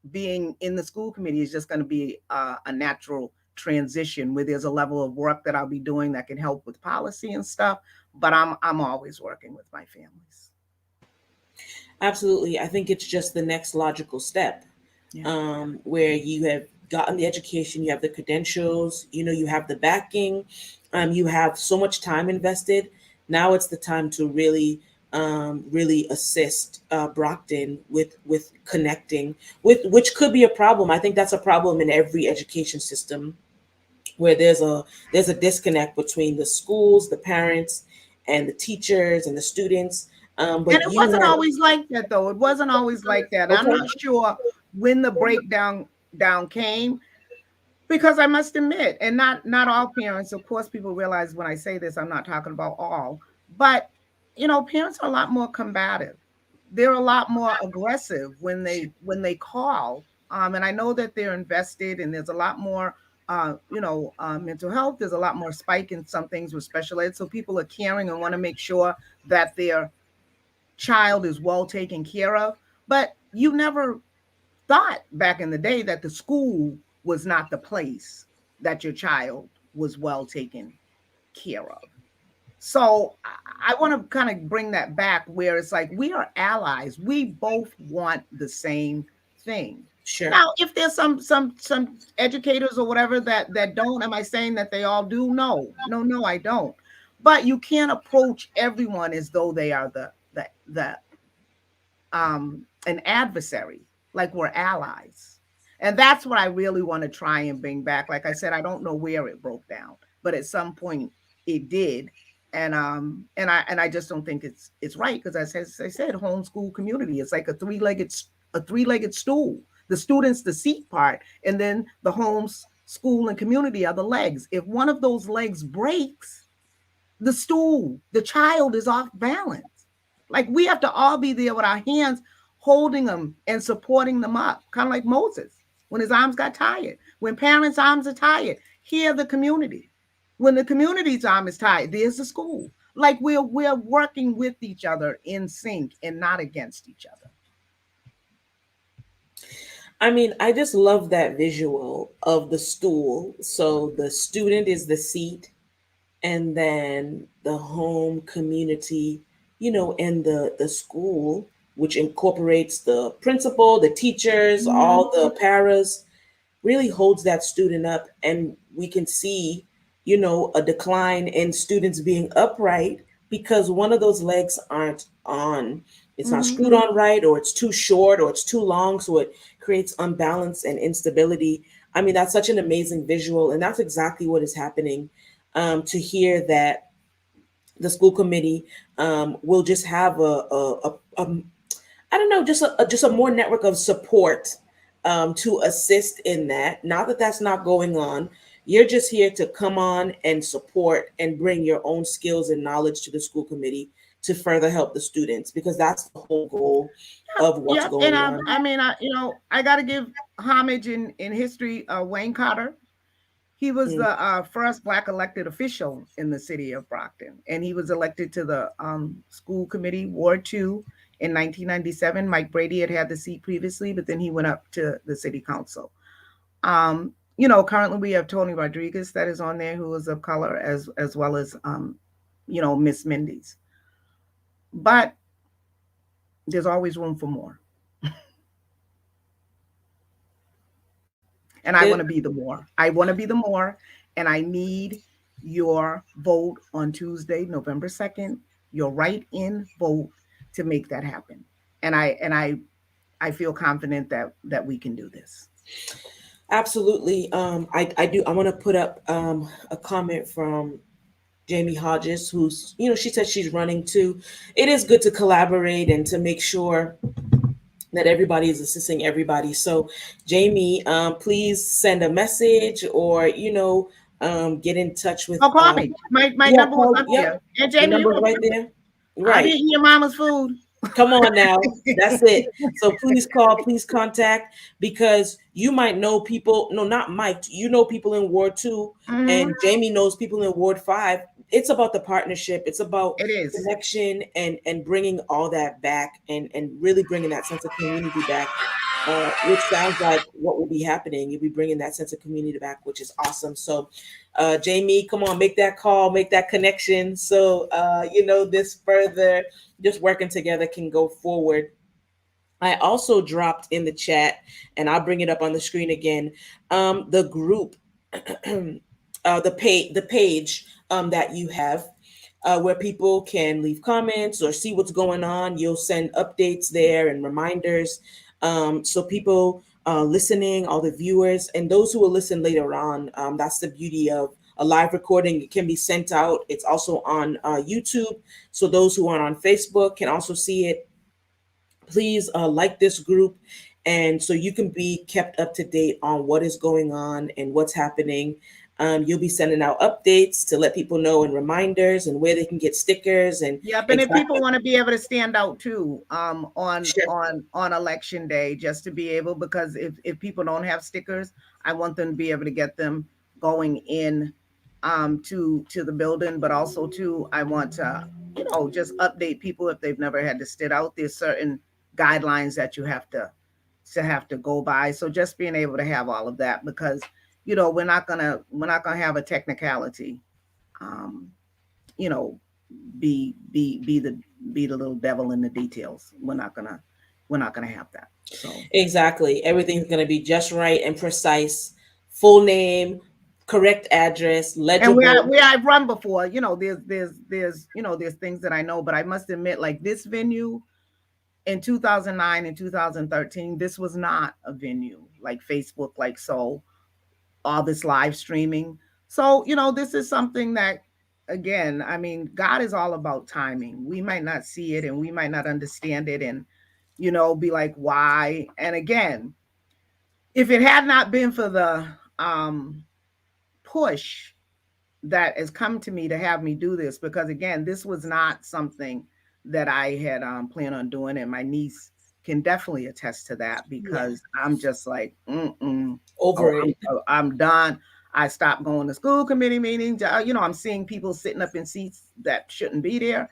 being in the school committee is just going to be a natural transition where there's a level of work that I'll be doing that can help with policy and stuff. But I'm always working with my families. Absolutely. I think it's just the next logical step, Yeah. where you have gotten the education, you have the credentials, you have the backing, you have so much time invested. Now it's the time to really assist Brockton with connecting with, which could be a problem. I think that's a problem in every education system, where there's a disconnect between the schools, the parents, and the teachers and the students. And But it you wasn't have always like that, though. It wasn't always like that. I'm okay, not sure when the breakdown down came, because I must admit, and not all parents, of course, people realize when I say this, I'm not talking about all, but parents are a lot more combative. They're a lot more aggressive when they call. And I know that they're invested, and there's a lot more mental health. There's a lot more spike in some things with special ed. So people are caring and want to make sure that their child is well taken care of. But you never thought back in the day that the school was not the place that your child was well taken care of. So I want to kind of bring that back where it's like we are allies. We both want the same thing. sure. Now, if there's some educators or whatever that don't, am I saying that they all do? No, no, no, I don't. But you can't approach everyone as though they are the an adversary, like we're allies. And that's what I really want to try and bring back. Like I said, I don't know where it broke down, but at some point it did. And I just don't think it's right, because as I said, homeschool community, it's like a three-legged stool. The students the seat part, and then the homes school and community are the legs. If one of those legs breaks, the child is off balance. Like we have to all be there with our hands holding them and supporting them up, kind of like Moses when his arms got tired. When parents' arms are tired, hear the community. When the community's arm is tired, there's the school. Like we're working with each other in sync and not against each other. I mean, I just love that visual of the stool. So the student is the seat, and then the home community, and the school, which incorporates the principal, the teachers, Mhm. all the paras, really holds that student up. And we can see, a decline in students being upright because one of those legs aren't on. It's not Mhm. screwed on right, or it's too short, or it's too long, so it creates unbalance and instability. I mean, that's such an amazing visual, and that's exactly what is happening. To hear that the school committee will just have a I don't know, just a more network of support, to assist in that. Not that that's not going on. You're just here to come on and support and bring your own skills and knowledge to the school committee to further help the students, because that's the whole goal Yep, of what's yep. And going on. I mean, I got to give homage in history. Wayne Carter, he was Mm. the first Black elected official in the city of Brockton, and he was elected to the school committee, Ward 2, in 1997. Mike Brady had the seat previously, but then he went up to the city council. Currently we have Tony Rodriguez that is on there, who is of color, as well as Miss Mindy's. But there's always room for more, and I want to It, be the more. I want to be the more, and I need your vote on Tuesday, November 2nd. Your write-in vote to make that happen. And I feel confident that we can do this. Absolutely. I do. I want to put up a comment from Jamie Hodges, who's, she said she's running too. It is good to collaborate and to make sure that everybody is assisting everybody. So, Jamie, please send a message, or, get in touch with, Oh, call me. My yeah, number was call, up yep, there. And the Jamie, you number's know, right there. I'm Right. eating your mama's food. Come on now. That's it. So please call, please contact, because you might know people. No, not Mike. You know people in Ward 2, Hmm. and Jamie knows people in Ward 5. It's about the partnership. It's about It is. connection, and bringing all that back, and really bringing that sense of community back. Which sounds like what will be happening. You'll be bringing that sense of community back, which is awesome. So, Jamie, come on, make that call, make that connection. So, this further, just working together can go forward. I also dropped in the chat, and I'll bring it up on the screen again. The group, the page that you have, where people can leave comments or see what's going on. You'll send updates there and reminders. So people listening, all the viewers, and those who will listen later on. That's the beauty of a live recording. It can be sent out. It's also on YouTube. So those who aren't on Facebook can also see it. Please like this group, and so you can be kept up to date on what is going on and what's happening. You'll be sending out updates to let people know, and reminders, and where they can get stickers and Yep, and if people exactly. want to be able to stand out too, on Sure. election day, just to be able, because if people don't have stickers, I want them to be able to get them going in, to the building. But also too, I want to, just update people if they've never had to sit out. There's certain guidelines that you have to go by. So just being able to have all of that, because we're not gonna have a technicality. Um, you know, be the little devil in the details. We're not gonna have that. So, Exactly. Everything's going to be just right and precise. Full name, correct address, and where legible. I've run before, there's things that I know, but I must admit, like this venue in 2009 and 2013, this was not a venue like Facebook, like so all this live streaming. So, this is something that, again, I mean, God is all about timing. We might not see it and we might not understand it, and be like, why? And again, if it had not been for the push that has come to me to have me do this, because again, this was not something that I had planned on doing, and my niece can definitely attest to that, Yeah. because I'm just like, oh, Over it. I'm done. I stopped going to school committee meetings. I'm seeing people sitting up in seats that shouldn't be there,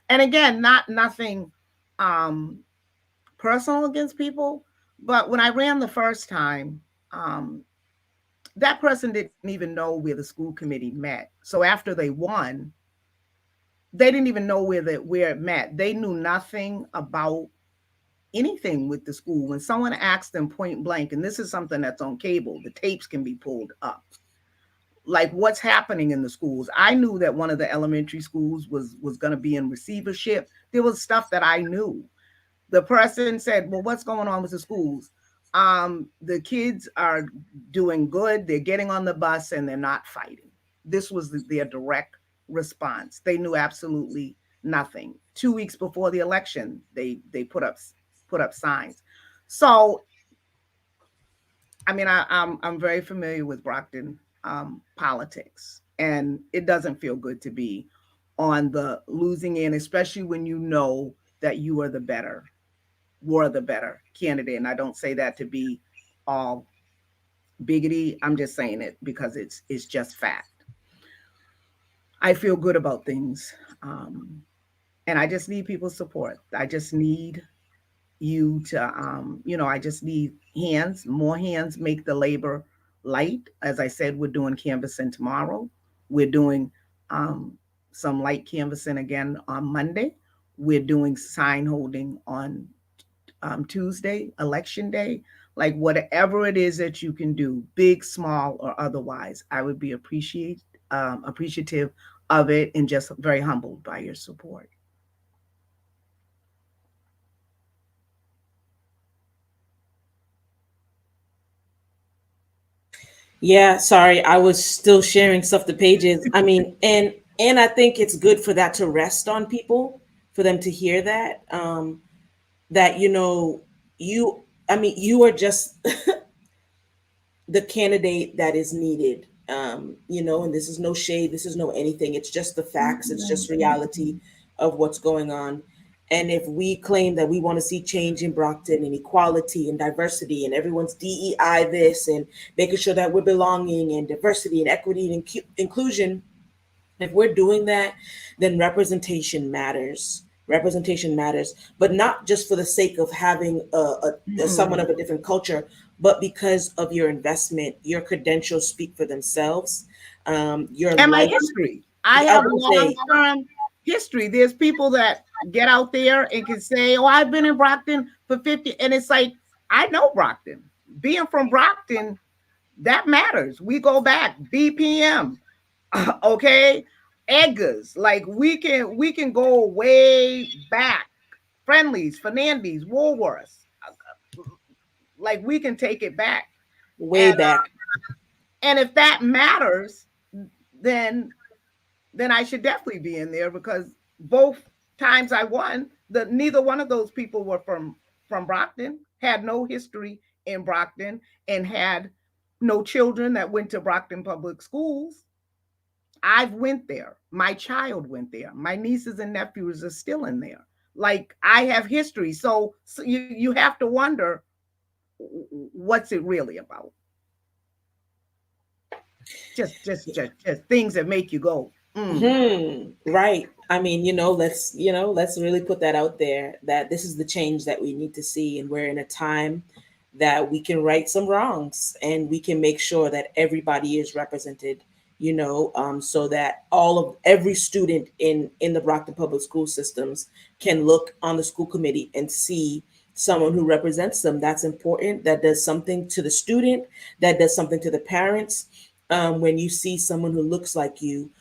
and again, nothing um, personal against people, but when I ran the first time, um, that person didn't even know where the school committee met. So after they won, they didn't even know where it met. They knew nothing about anything with the school. When someone asked them point blank, and this is something that's on cable, the tapes can be pulled up. Like what's happening in the schools. I knew that one of the elementary schools was going to be in receivership. There was stuff that I knew. The person said, well, what's going on with the schools? The kids are doing good. They're getting on the bus and they're not fighting. This was their direct response. They knew absolutely nothing. 2 weeks before the election, they put up signs. So I mean, I'm very familiar with Brockton politics, and it doesn't feel good to be on the losing end, especially when you know that you are the better, were the better candidate. And I don't say that to be all biggity. I'm just saying it because it's just fact. I feel good about things, and I just need people's support. I just need you to I just need hands, more hands make the labor light. As I said, we're doing canvassing tomorrow. We're doing um, some light canvassing again on Monday. We're doing sign holding on Tuesday, election day. Like whatever it is that you can do, big, small, or otherwise, I would be appreciative of it, and just very humbled by your support. Yeah, sorry, I was still sharing stuff to pages. I mean, and I think it's good for that to rest on people, for them to hear that. That you, I mean, you are just the candidate that is needed. And this is no shade, this is no anything. It's just the facts. It's Mm-mm, just reality mm-mm. of what's going on. And if we claim that we want to see change in Brockton and equality and diversity and everyone's DEI this and making sure that we're belonging and diversity and equity and inclusion, if we're doing that, then representation matters. Representation matters, but not just for the sake of having someone Mm-mm. of a different culture, but because of your investment. Your credentials speak for themselves. Your And my life. history. I I have would long say, term history. There's people that get out there and can say, "Oh, I've been in Brockton for 50," and it's like, I know Brockton. Being from Brockton, that matters. We go back, BPM, okay, Eggers. Like we can go way back. Friendlies, Fernandes, Woolworths. Like we can take it back. way And back. if that matters, then I should definitely be in there, because both times I won, the neither one of those people were from Brockton, had no history in Brockton, and had no children that went to Brockton public schools. I've went there. My child went there. My nieces and nephews are still in there. Like I have history. So you have to wonder, what's it really about? Just things that make you go, mm. Right. I mean, let's really put that out there, that this is the change that we need to see, and we're in a time that we can right some wrongs and we can make sure that everybody is represented, so that every student in the Brockton public school systems can look on the school committee and see someone who represents them. That's important. That does something to the student, that does something to the parents. When you see someone who looks like you,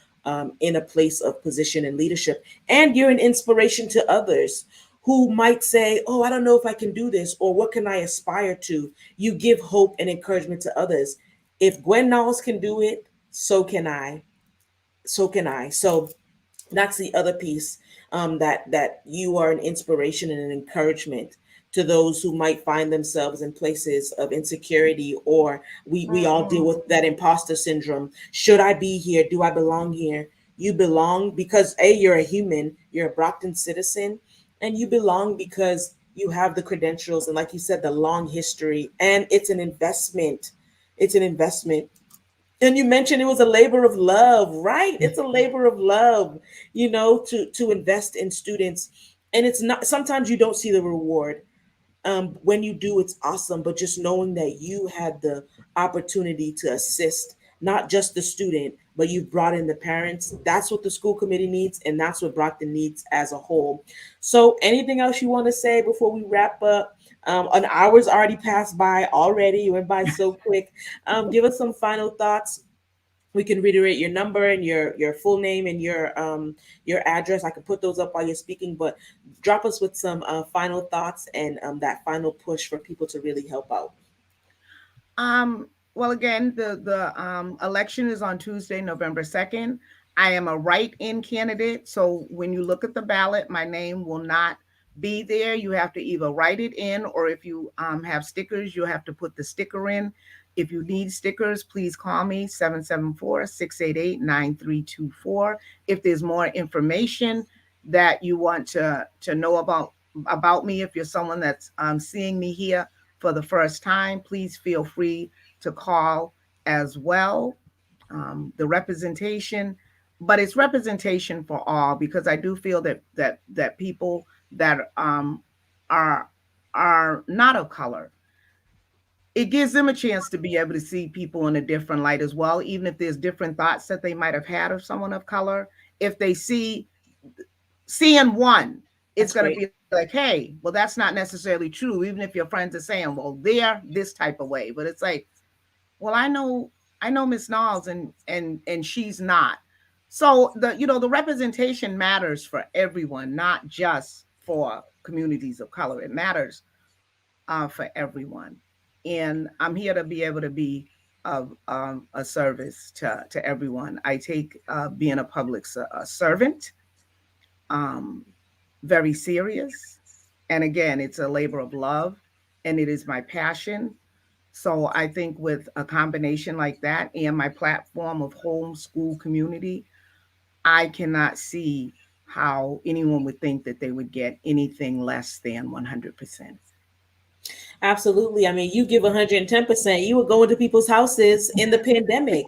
in a place of position and leadership, and you're an inspiration to others who might say, "Oh, I don't know if I can do this," or "What can I aspire to?" You give hope and encouragement to others. If Gwen Nauls can do it, so can I. So can I. So that's the other piece, that you are an inspiration and an encouragement to those who might find themselves in places of insecurity, or we all deal Mm-mm. with that imposter syndrome. Should I be here? Do I belong here? You belong because you're a human, you're a Brockton citizen, and you belong because you have the credentials, and like you said, the long history, and it's an investment. It's an investment. And you mentioned it was a labor of love, right? It's a labor of love, to invest in students. And it's not, sometimes you don't see the reward. When you do, it's awesome. But just knowing that you had the opportunity to assist not just the student, but you've brought in the parents. That's what the school committee needs, and that's what Brockton needs as a whole. So, anything else you want to say before we wrap up? An hour's already passed by already. It went by so quick. Give us some final thoughts. We can reiterate your number and your full name and your address. I can put those up while you're speaking, but drop us with some final thoughts and that final push for people to really help out. Um, well, again, the election is on Tuesday, November 2nd. I am a write-in candidate, so when you look at the ballot, my name will not be there. You have to either write it in, or if you have stickers, you have to put the sticker in. If you need stickers, please call me 774-688-9324. If there's more information that you want to know about me, if you're someone that's seeing me here for the first time, please feel free to call as well. The representation, but it's representation for all, because I do feel that people that are are not of color, it gives them a chance to be able to see people in a different light as well, even if there's different thoughts that they might have had of someone of color. If they seeing one, it's That's going to great. be like, hey, well, that's not necessarily true, even if your friends are saying, well, they're this type of way. But it's like, well, I know Miss Nauls, and she's not. So the representation matters for everyone, not just for communities of color. It matters for everyone. And I'm here to be able to be of a service to everyone. I take being a public servant um, very serious. And again, it's a labor of love, and it is my passion. So I think with a combination like that and my platform of homeschool community, I cannot see how anyone would think that they would get anything less than 100%. Absolutely. I mean, you give 110%. You were going to people's houses in the pandemic.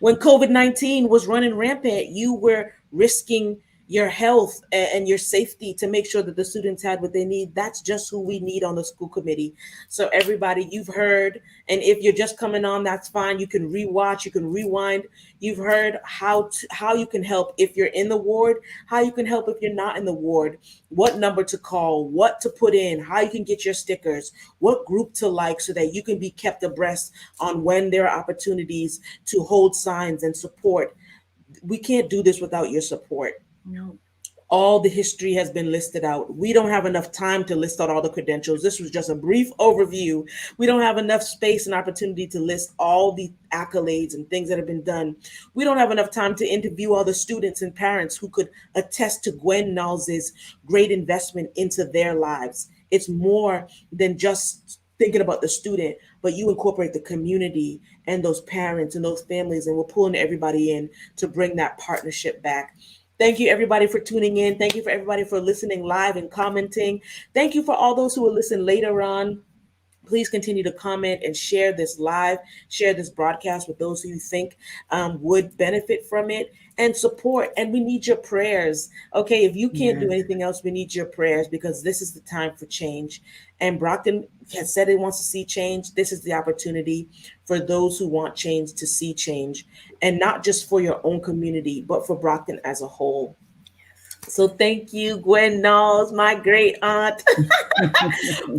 When COVID-19 was running rampant, you were risking your health and your safety to make sure that the students had what they need. That's just who we need on the school committee. So, everybody, you've heard, and if you're just coming on, that's fine. You can rewatch, you can rewind. You've heard how you can help if you're in the ward, how you can help if you're not in the ward, what number to call, what to put in, how you can get your stickers, what group to like so that you can be kept abreast on when there are opportunities to hold signs and support. We can't do this without your support. No. All the history has been listed out. We don't have enough time to list out all the credentials. This was just a brief overview. We don't have enough space and opportunity to list all the accolades and things that have been done. We don't have enough time to interview all the students and parents who could attest to Gwen Nauls' great investment into their lives. It's more than just thinking about the student, but you incorporate the community and those parents and those families, and we're pulling everybody in to bring that partnership back. Thank you, everybody, for tuning in. Thank you for everybody for listening live and commenting. Thank you for all those who will listen later on. Please continue to comment and share this live, share this broadcast with those who you think would benefit from it, and support. And we need your prayers. Okay, if you can't do Yes. anything else, we need your prayers because this is the time for change. And Brockton has said it wants to see change. This is the opportunity for those who want change to see change, and not just for your own community, but for Brockton as a whole. So thank you, Gwen Nauls, my great aunt,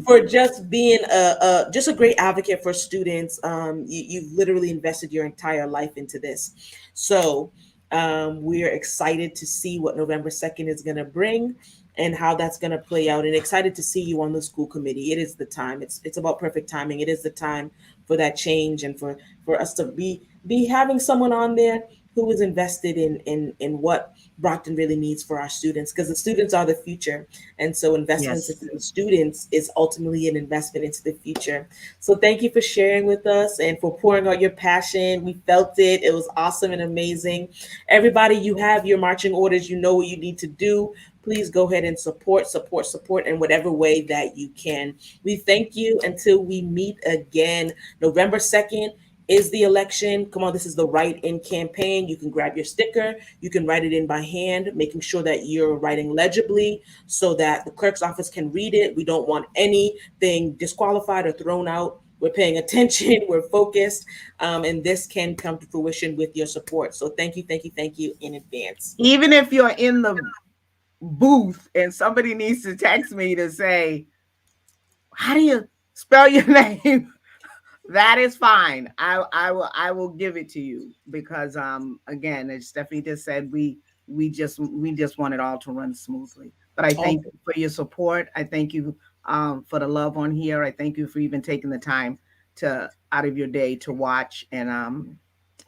for just being a great advocate for students. You've literally invested your entire life into this. So we're excited to see what November 2nd is going to bring and how that's going to play out, and excited to see you on the school committee. It is the time. It's about perfect timing. It is the time for that change and for us to be having someone on there who is invested in what Brockton really needs for our students, because the students are the future. And so investments Yes. into the students is ultimately an investment into the future. So thank you for sharing with us and for pouring out your passion. We felt it. It was awesome and amazing. Everybody, you have your marching orders. You know what you need to do. Please go ahead and support in whatever way that you can. We thank you until we meet again. November 2nd is the election. Come on, this is the write in campaign. You can grab your sticker, you can write it in by hand, making sure that you're writing legibly so that the clerk's office can read it. We don't want anything disqualified or thrown out. We're paying attention, we're focused, and this can come to fruition with your support. So thank you in advance. Even if you're in the booth and somebody needs to text me to say, how do you spell your name? That is fine. I will give it to you, because again, as Stephanie just said, we just want it all to run smoothly. But I All thank you for your support. I thank you for the love on here. I thank you for even taking the time to out of your day to watch, and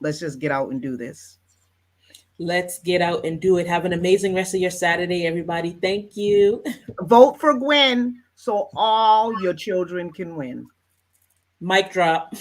let's just get out and do this. Let's get out and do it. Have an amazing rest of your Saturday, everybody. Thank you. Vote for Gwen so all your children can win. Mic drop.